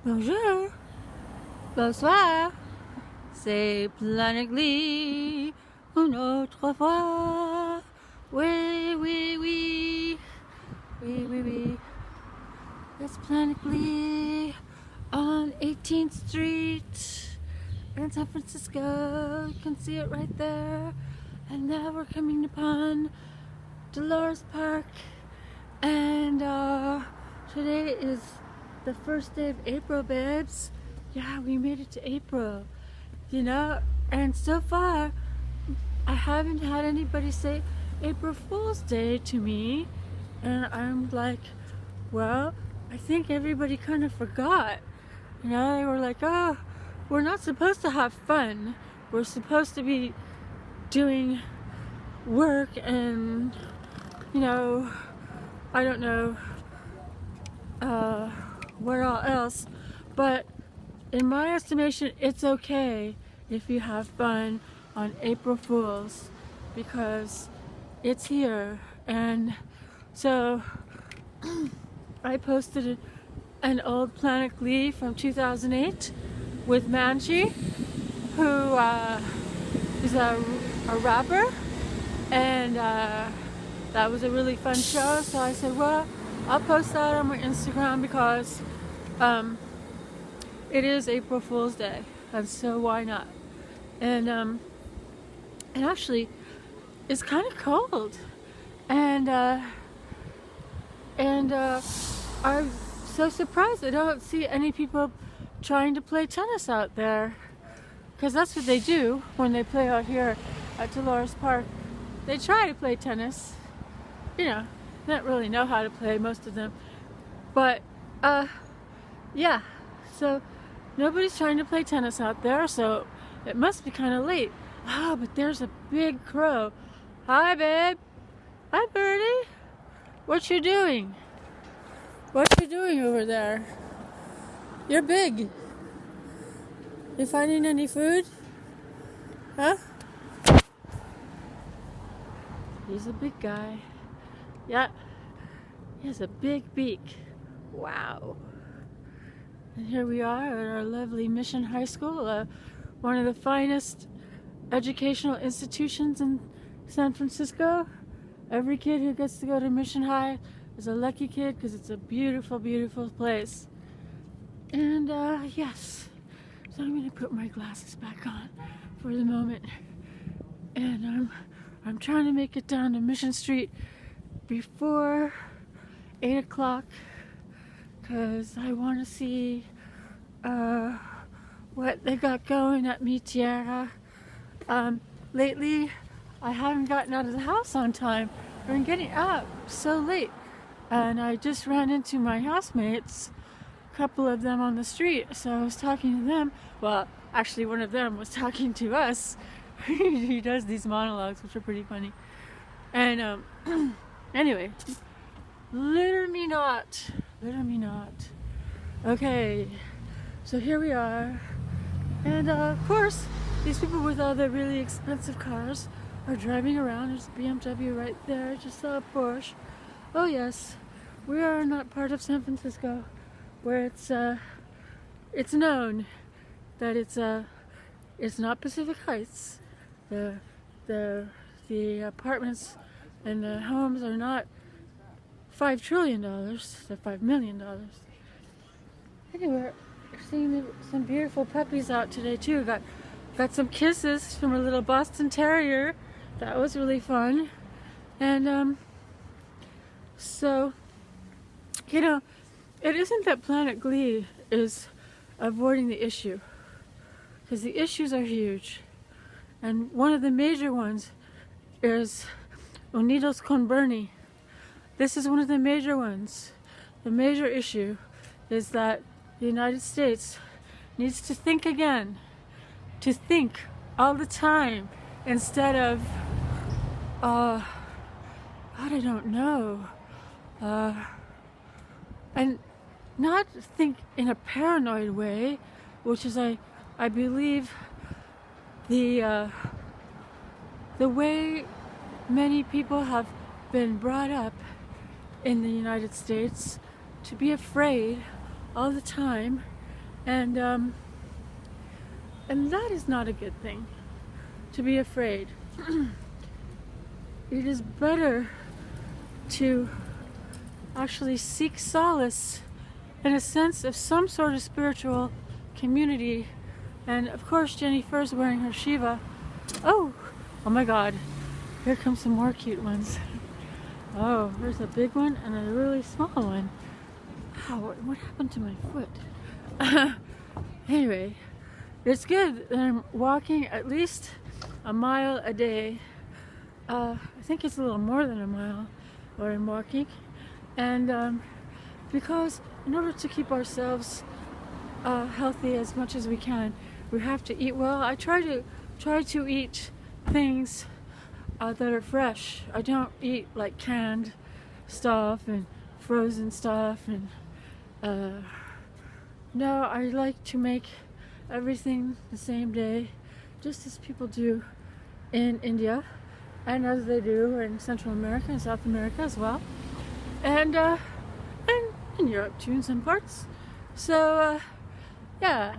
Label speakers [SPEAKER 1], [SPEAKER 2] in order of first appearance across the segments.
[SPEAKER 1] Bonjour, bonsoir, c'est Planet Glee, une autre fois. Oui, oui, oui, oui, oui, oui. It's Planet Glee on 18th Street in San Francisco. You can see it right there. And now we're coming upon Dolores Park. And today is the first day of April, babes. Yeah, we made it to April. And so far, I haven't had anybody say April Fool's Day to me. And I'm like, well, I think everybody kind of forgot. They were like, oh, we're not supposed to have fun. We're supposed to be doing work and, I don't know what all else. But in my estimation, it's okay if you have fun on April Fools because it's here. And so I posted an old Planet Glee from 2008 with Manchi, who is a rapper, and that was a really fun show. So I said, well, I'll post that on my Instagram because it is April Fool's Day, and so why not? And actually, it's kind of cold, and I'm so surprised I don't see any people trying to play tennis out there, because that's what they do when they play out here at Dolores Park. They try to play tennis. Don't really know how to play, most of them. But yeah, so nobody's trying to play tennis out there, so it must be kind of late. Oh, but there's a big crow. Hi, babe. Hi, birdie. What you doing? What you doing over there? You're big. You finding any food? Huh? He's a big guy. Yeah. He has a big beak. Wow. And here we are at our lovely Mission High School, one of the finest educational institutions in San Francisco. Every kid who gets to go to Mission High is a lucky kid because it's a beautiful, beautiful place. And yes, so I'm going to put my glasses back on for the moment. And I'm trying to make it down to Mission Street before 8 o'clock because I want to see what they got going at Mi Tierra. Lately, I haven't gotten out of the house on time. I've been getting up so late. And I just ran into my housemates, a couple of them on the street. So I was talking to them. Well, actually, one of them was talking to us. He does these monologues, which are pretty funny. And anyway, litter me not. Litter me not. Okay, so here we are. And of course, these people with all the really expensive cars are driving around. There's a BMW right there. Just saw a Porsche. Oh yes, we are not part of San Francisco, where it's known that it's not Pacific Heights. The apartments and the homes are not $5 trillion. They're $5 million. Anyway, we're seeing some beautiful puppies out today too. Got some kisses from a little Boston Terrier. That was really fun. And so, it isn't that Planet Glee is avoiding the issue, because the issues are huge. And one of the major ones is Unidos con Bernie. This is one of the major ones. The major issue is that the United States needs to think again, to think all the time instead of, God, I don't know, and not think in a paranoid way, which is, I believe, the way many people have been brought up in the United States, to be afraid all the time And that is not a good thing, to be afraid. It is better to actually seek solace in a sense of some sort of spiritual community. And of course, Jennifer's wearing her Shiva. Oh my God, here come some more cute ones. Oh, there's a big one and a really small one. Wow, what happened to my foot? Anyway, it's good that I'm walking at least a mile a day. I think it's a little more than a mile where I'm walking. And because in order to keep ourselves healthy as much as we can, we have to eat well. I try to eat things that are fresh. I don't eat like canned stuff and frozen stuff. And no, I like to make everything the same day, just as people do in India, and as they do in Central America and South America as well, and in Europe too in some parts. So yeah,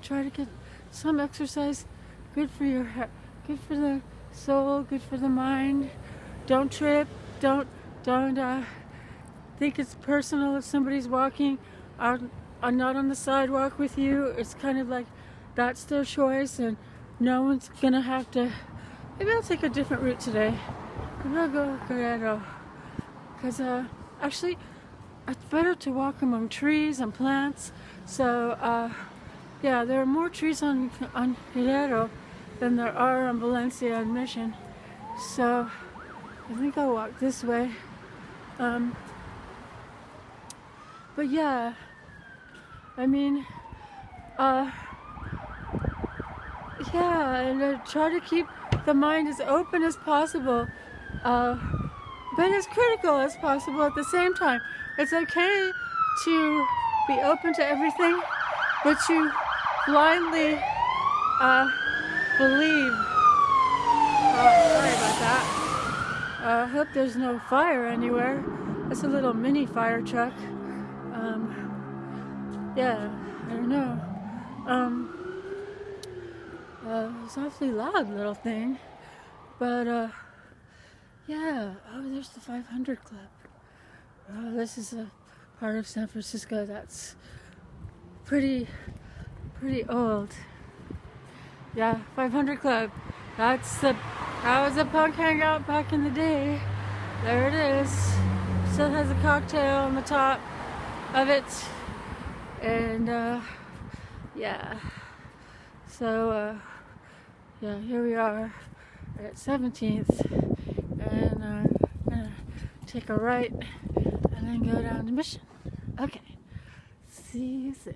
[SPEAKER 1] try to get some exercise. Good for your good for the soul, good for the mind. Don't trip. Don't think it's personal if somebody's walking out, not on the sidewalk with you. It's kind of like that's their choice, and no one's gonna have to. Maybe I'll take a different route today. Maybe I'll go Guerrero, because actually it's better to walk among trees and plants. So yeah, there are more trees on Guerrero than there are on Valencia and Mission. So I think I'll walk this way. But yeah, I mean, yeah, and try to keep the mind as open as possible, but as critical as possible at the same time. It's okay to be open to everything, but to blindly believe. Sorry about that. I hope there's no fire anywhere. It's a little mini fire truck. Yeah, I don't know. It's an awfully loud little thing. But yeah. Oh, there's the 500 Club. Oh, this is a part of San Francisco that's pretty old. Yeah, 500 Club. That was a punk hangout back in the day. There it is. Still has a cocktail on the top of it. And yeah. So yeah, here we are at 17th, and I'm gonna take a right and then go down to Mission. Okay, see you soon.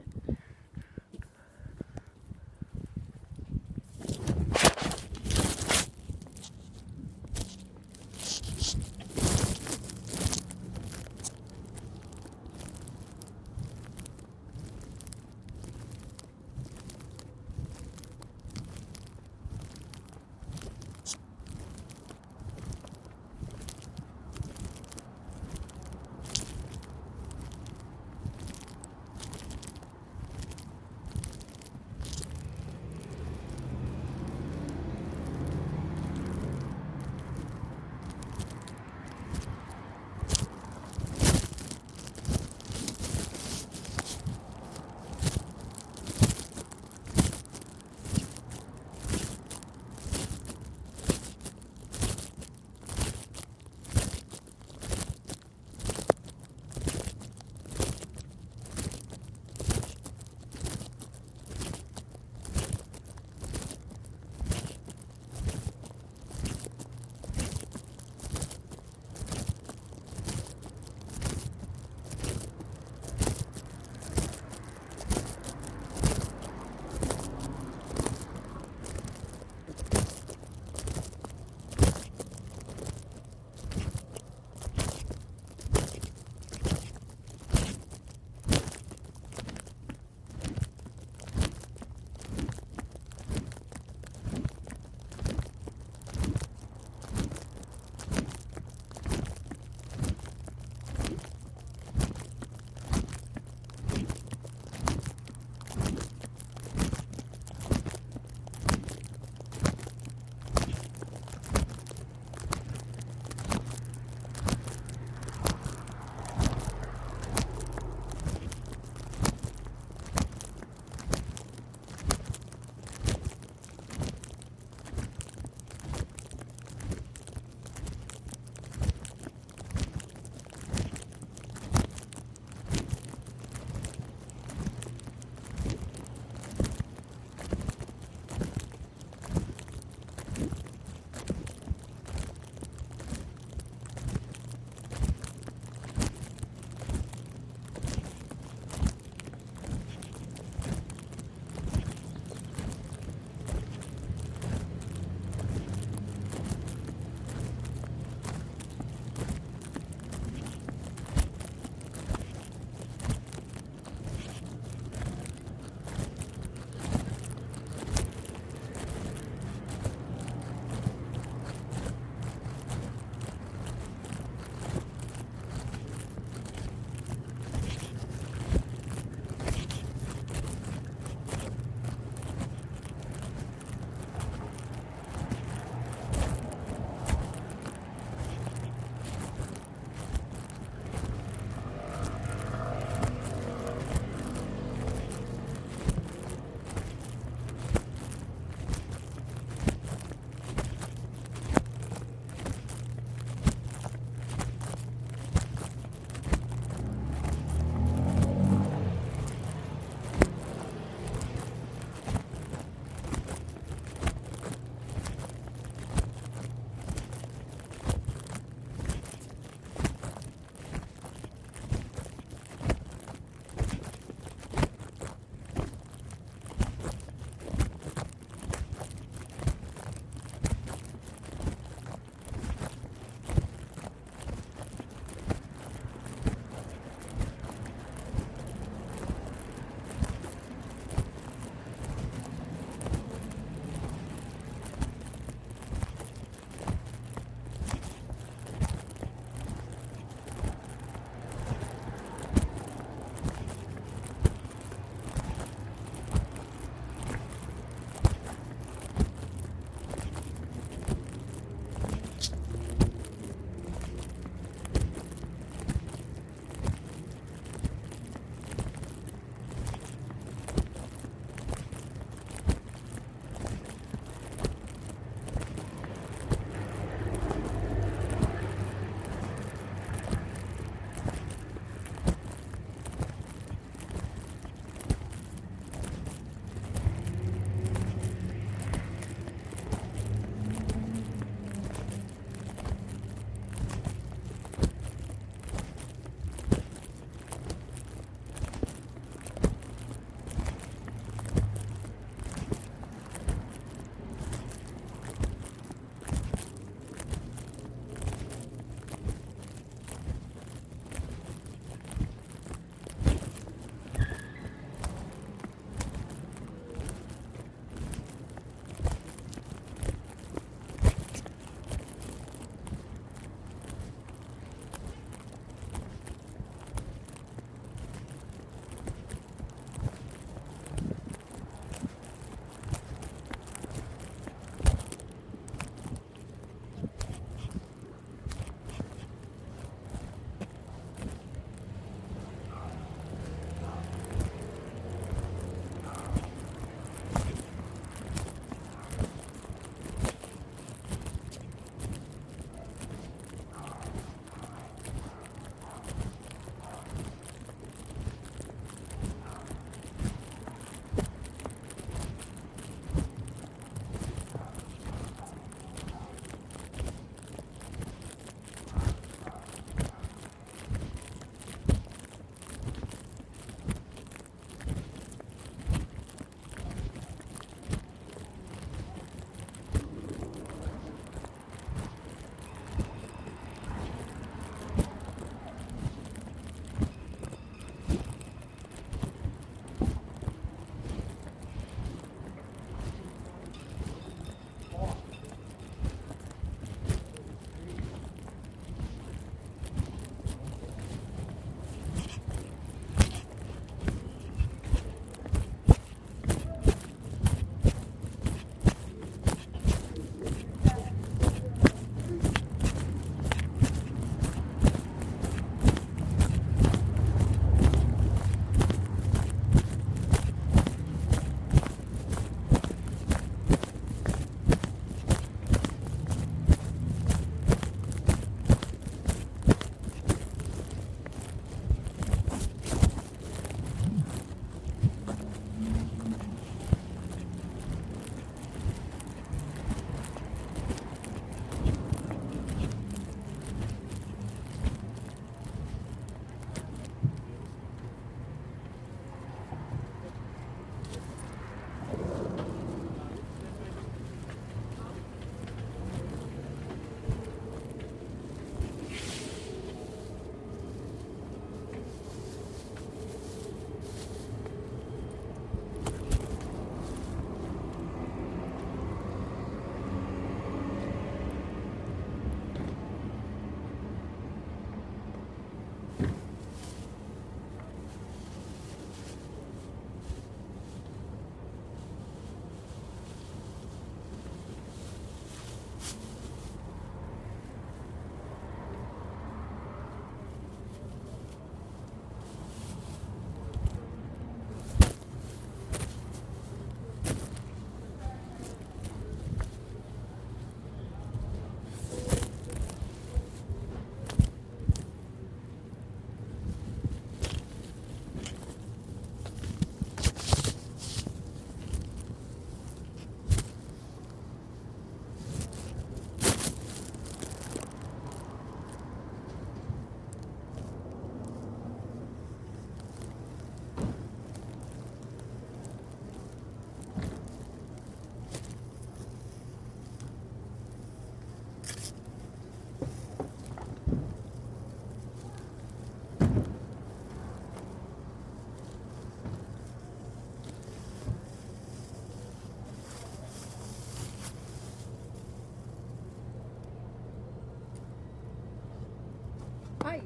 [SPEAKER 1] Ay.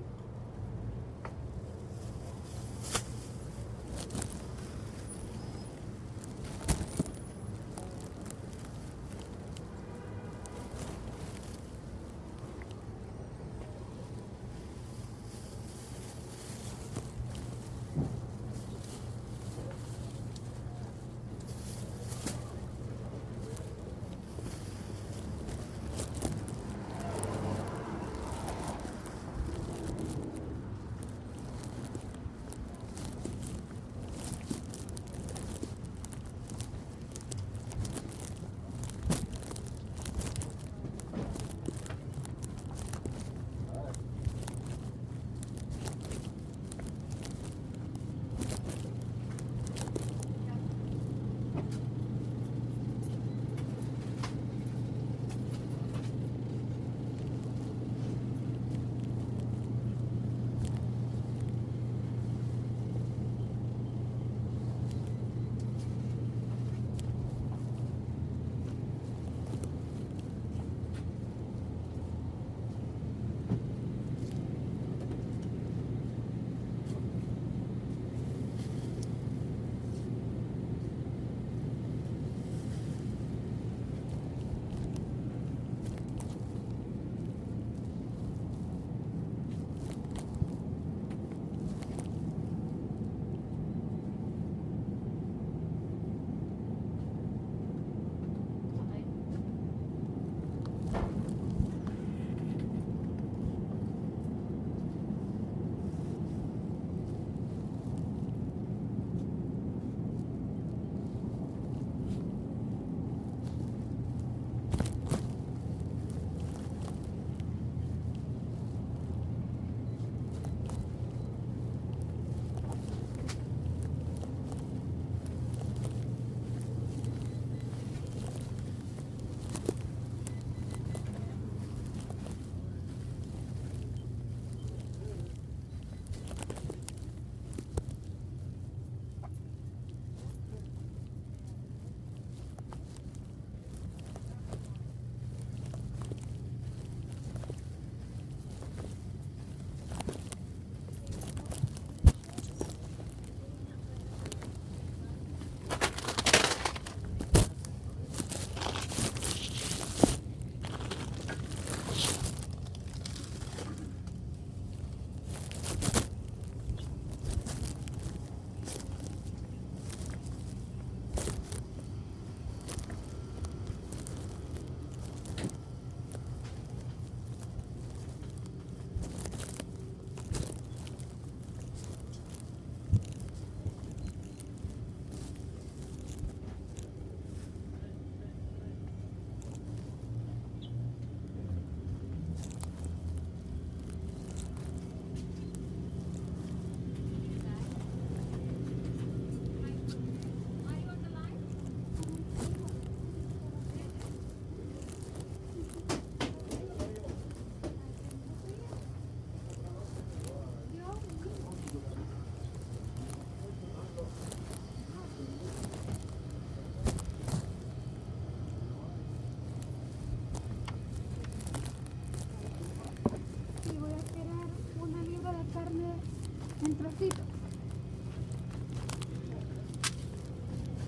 [SPEAKER 2] en trocitos.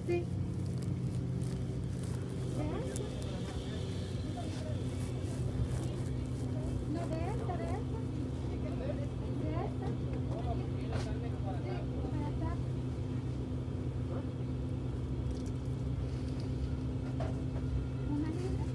[SPEAKER 2] Sí. ¿De esta? No, de esta, de esta. De esta. Sí, para estar. Una libra.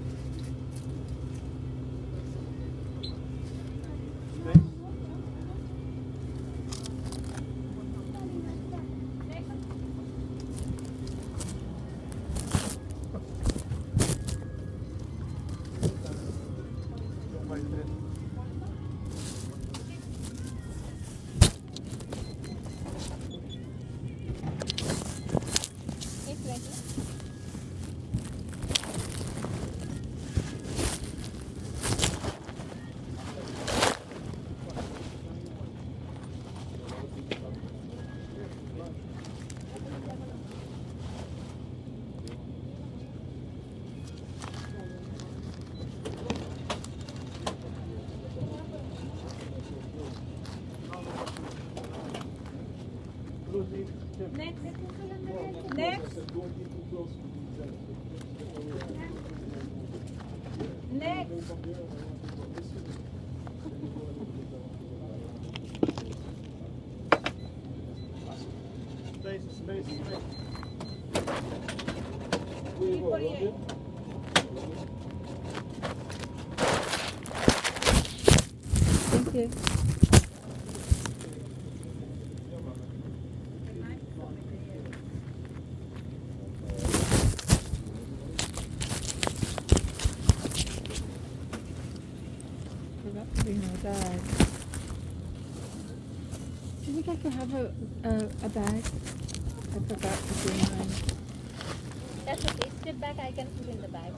[SPEAKER 2] Next.
[SPEAKER 1] Thank you. Forgot to bring my bag. Do you think I could have a bag? I forgot to bring mine.
[SPEAKER 2] That's okay. Sit back. I can put in the bag.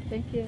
[SPEAKER 1] Thank you.